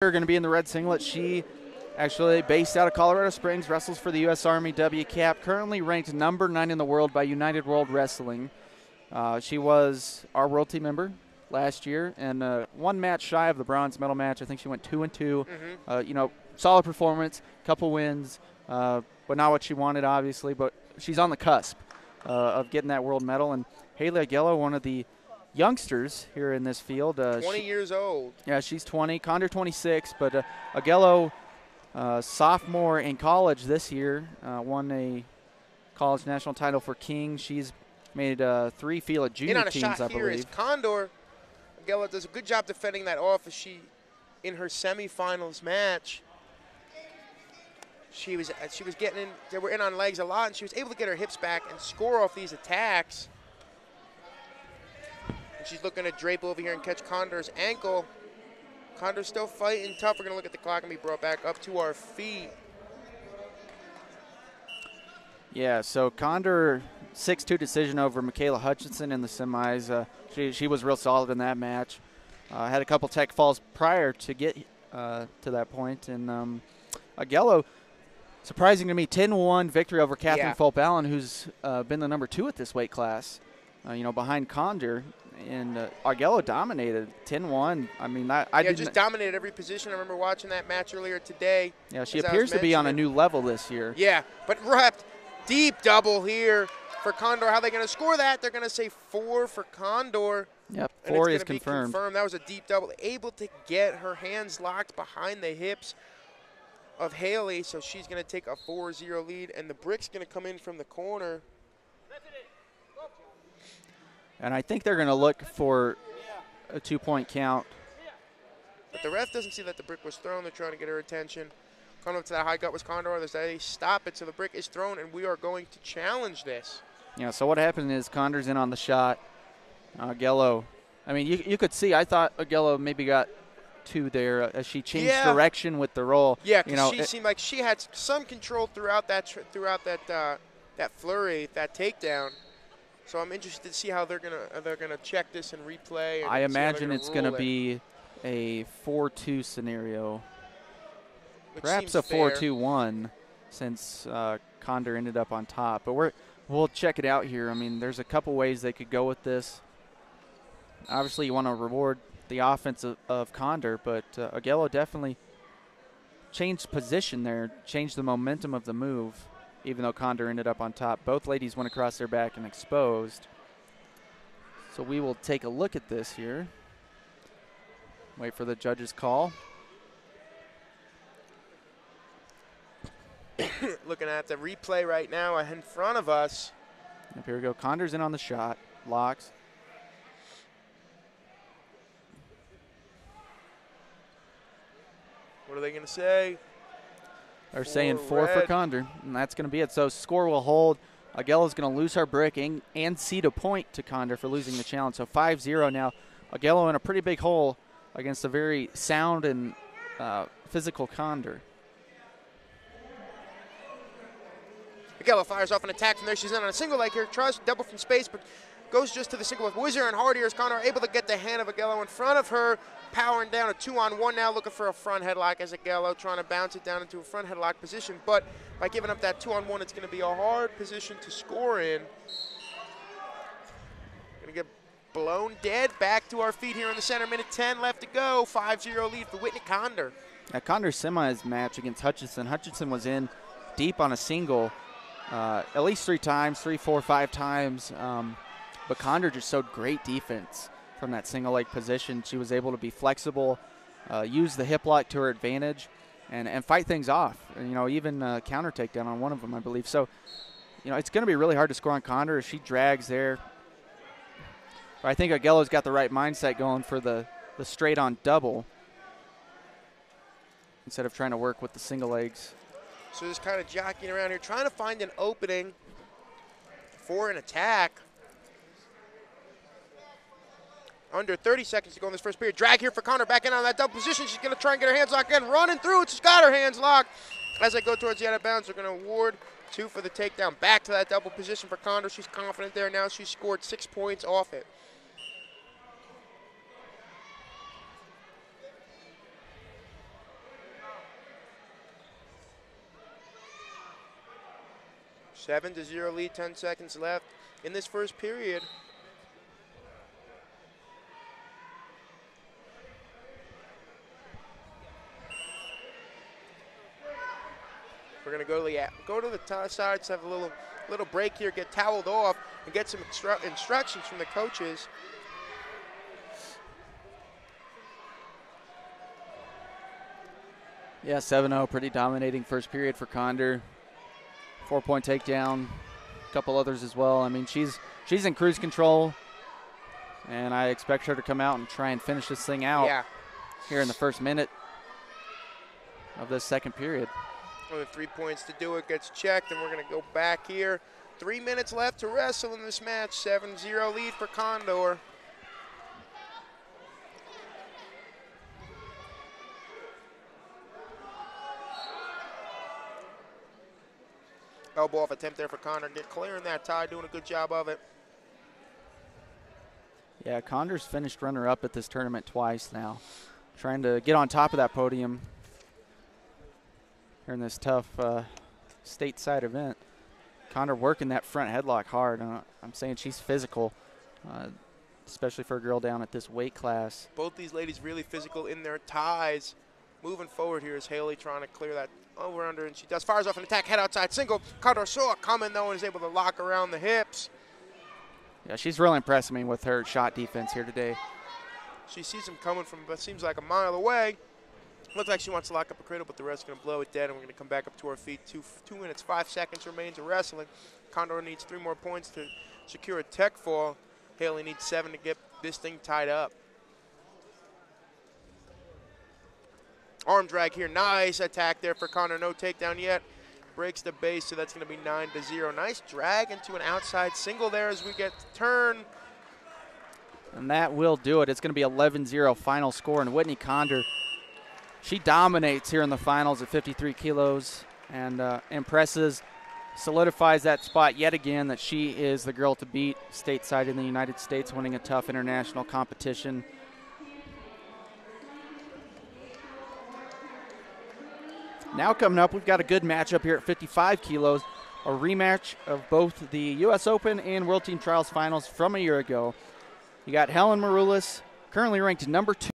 Are going to be in the red singlet. She actually based out of Colorado Springs, wrestles for the U.S. Army WCAP, currently ranked number 9 in the world by United World Wrestling. She was our world team member last year and one match shy of the bronze medal match. I think she went 2-2. Solid performance, couple wins, but not what she wanted, obviously. But she's on the cusp of getting that world medal. And Haley Augello, one of the youngsters here in this field. 20 years old. Yeah, she's 20. Conder 26, but Augello, sophomore in college this year, won a college national title for King. She's made 3 field of junior teams, I believe. In on a shot here is Conder. Augello does a good job defending that off as she, in her semifinals match, she was getting in. They were in on legs a lot, and she was able to get her hips back and score off these attacks. And she's looking to drape over here and catch Conder's ankle. Conder's still fighting tough. We're going to look at the clock and be brought back up to our feet. Yeah, so Conder, 6-2 decision over Michaela Hutchinson in the semis. She was real solid in that match. Had a couple tech falls prior to get to that point. And Augello, surprising to me, 10-1 victory over Catherine Fulp-Allen, who's been the number 2 at this weight class, behind Conder. And Augello dominated 10-1. I mean, I just dominated every position. I remember watching that match earlier today. Yeah, she appears to be on a new level this year. Yeah, but wrapped deep double here for Conder. How are they going to score that? They're going to say 4 for Conder. Yep, 4 is confirmed. That was a deep double. Able to get her hands locked behind the hips of Haley, so she's going to take a 4-0 lead, and the brick's going to come in from the corner. And I think they're going to look for a 2-point count. But the ref doesn't see that the brick was thrown. They're trying to get her attention. Coming up to that high gut was Conder. They stop it, so the brick is thrown, and we are going to challenge this. Yeah, so what happened is Conder's in on the shot. Augello, I mean, you could see, I thought Augello maybe got 2 there as she changed direction with the roll. Yeah, because she seemed like she had some control throughout that flurry, that takedown. So I'm interested to see how they're gonna check this and replay. And I imagine it's gonna be a 4-2 scenario, perhaps a 4-2-1, since Conder ended up on top. But we'll check it out here. I mean, there's a couple ways they could go with this. Obviously, you want to reward the offense of Conder, but Augello definitely changed position there, changed the momentum of the move. Even though Conder ended up on top. Both ladies went across their back and exposed. So we will take a look at this here. Wait for the judge's call. Looking at the replay right now in front of us. Yep, here we go. Conder's in on the shot. Locks. What are they going to say? They're saying 4 for Conder, and that's going to be it. So score will hold. Augello's going to lose her brick and cede a point to Conder for losing the challenge. So 5-0 now. Augello in a pretty big hole against a very sound and physical Conder. Augello fires off an attack from there. She's in on a single leg here. Tries to double from space, but goes just to the single leg. Whizzer and hard here as Conder able to get the hand of Augello in front of her. Powering down a 2-on-1 now, looking for a front headlock as Augello trying to bounce it down into a front headlock position. But by giving up that 2-on-1, it's going to be a hard position to score in. Going to get blown dead. Back to our feet here in the center. Minute 10 left to go. 5-0 lead for Whitney Conder. Conder's semis match against Hutchinson. Hutchinson was in deep on a single at least 3 times, 3, 4, 5 times. But Conder just showed great defense from that single leg position. She was able to be flexible, use the hip lock to her advantage, and fight things off. And, even counter takedown on one of them, I believe. So, it's going to be really hard to score on Conder if she drags there. But I think Augello's got the right mindset going for the straight on double instead of trying to work with the single legs. So just kind of jockeying around here, trying to find an opening for an attack. Under 30 seconds to go in this first period. Drag here for Conder, back in on that double position. She's going to try and get her hands locked again. Running through it. She's got her hands locked. As they go towards the out of bounds, they're going to award 2 for the takedown. Back to that double position for Conder. She's confident there now. She's scored 6 points off it. 7-0 lead, 10 seconds left in this first period. We're going to go to the sides, have a little break here, get toweled off, and get some instructions from the coaches. Yeah, 7-0, pretty dominating first period for Conder. 4-point takedown, a couple others as well. I mean, she's in cruise control, and I expect her to come out and try and finish this thing out here in the first minute of this second period. Only 3 points to do it, gets checked, and we're going to go back here. 3 minutes left to wrestle in this match. 7-0 lead for Conder. Elbow off attempt there for Conder. Get clearing that tie, doing a good job of it. Yeah, Conder's finished runner-up at this tournament twice now. Trying to get on top of that podium here in this tough stateside event. Conder working that front headlock hard. I'm saying she's physical, especially for a girl down at this weight class. Both these ladies really physical in their ties. Moving forward here is Haley trying to clear that over under, and she does. Fires off an attack, head outside single. Conder saw it coming though and is able to lock around the hips. Yeah, she's really impressing me with her shot defense here today. She sees him coming from what seems like a mile away. Looks like she wants to lock up a cradle, but the ref's going to blow it dead, and we're going to come back up to our feet. 2 minutes, 5 seconds remains of wrestling. Conder needs 3 more points to secure a tech fall. Haley needs 7 to get this thing tied up. Arm drag here, nice attack there for Conder. No takedown yet. Breaks the base, so that's going to be 9-0. Nice drag into an outside single there as we get the turn. And that will do it. It's going to be 11-0 final score, and Whitney Conder, she dominates here in the finals at 53 kilos and impresses, solidifies that spot yet again that she is the girl to beat stateside in the United States, winning a tough international competition. Now coming up, we've got a good matchup here at 55 kilos, a rematch of both the U.S. Open and World Team Trials finals from a year ago. You got Helen Maroulis, currently ranked number 2.